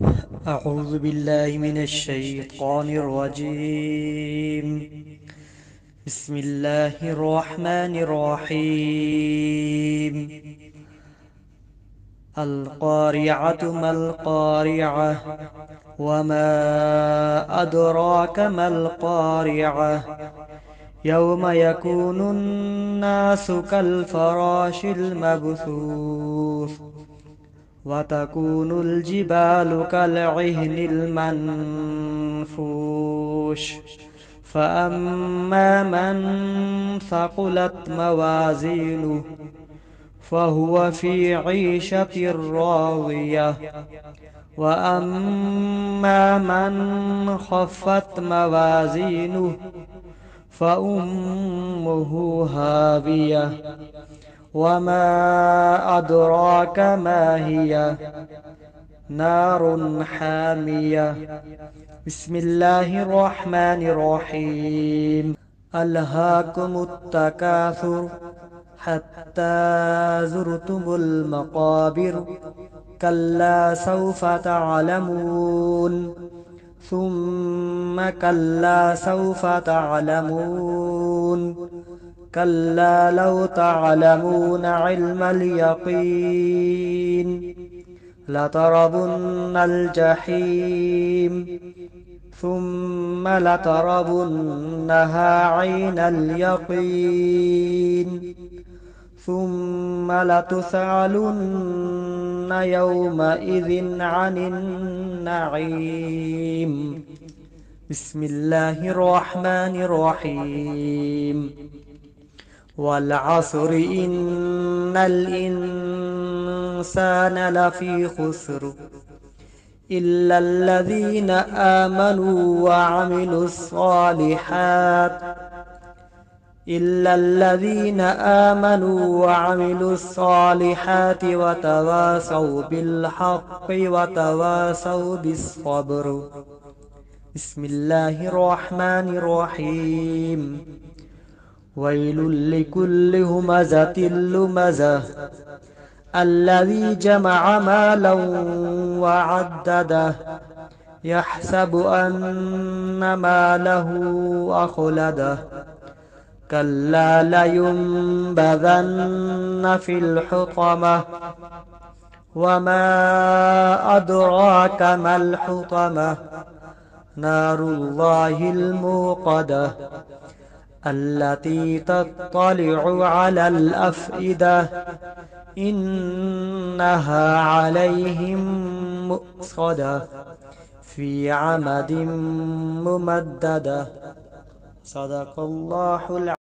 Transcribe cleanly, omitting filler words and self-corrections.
أعوذ بالله من الشيطان الرجيم. بسم الله الرحمن الرحيم. القارعة ما القارعة وما أدراك ما القارعة يوم يكون الناس كالفراش المبثوث وتكون الجبال كالعهن المنفوش فأما من ثقلت موازينه فهو في عيشة راضية وأما من خفت موازينه فأمه هاوية وما أدراك ما هي نار حامية. بسم الله الرحمن الرحيم. ألهاكم التكاثر حتى زرتم المقابر كلا سوف تعلمون ثم كلا سوف تعلمون كلا لو تعلمون علم اليقين لترضن الجحيم ثم لترضنها عين اليقين ثم لتسألن يومئذ عن النعيم. بسم الله الرحمن الرحيم. والعصر إن الإنسان لفي خسر إلا الذين آمنوا وعملوا الصالحات وتواصوا بالحق وتواصوا بالصبر. بسم الله الرحمن الرحيم. ويل لكل همزة لمزة الذي جمع مالا وعدده يحسب أن ماله أخلده كلا لينبذن في الحطمة وما أدراك ما الحطمة نار الله الموقدة التي تطلع على الأفئدة إنها عليهم مؤصدة في عمد ممددة. صدق الله العظيم.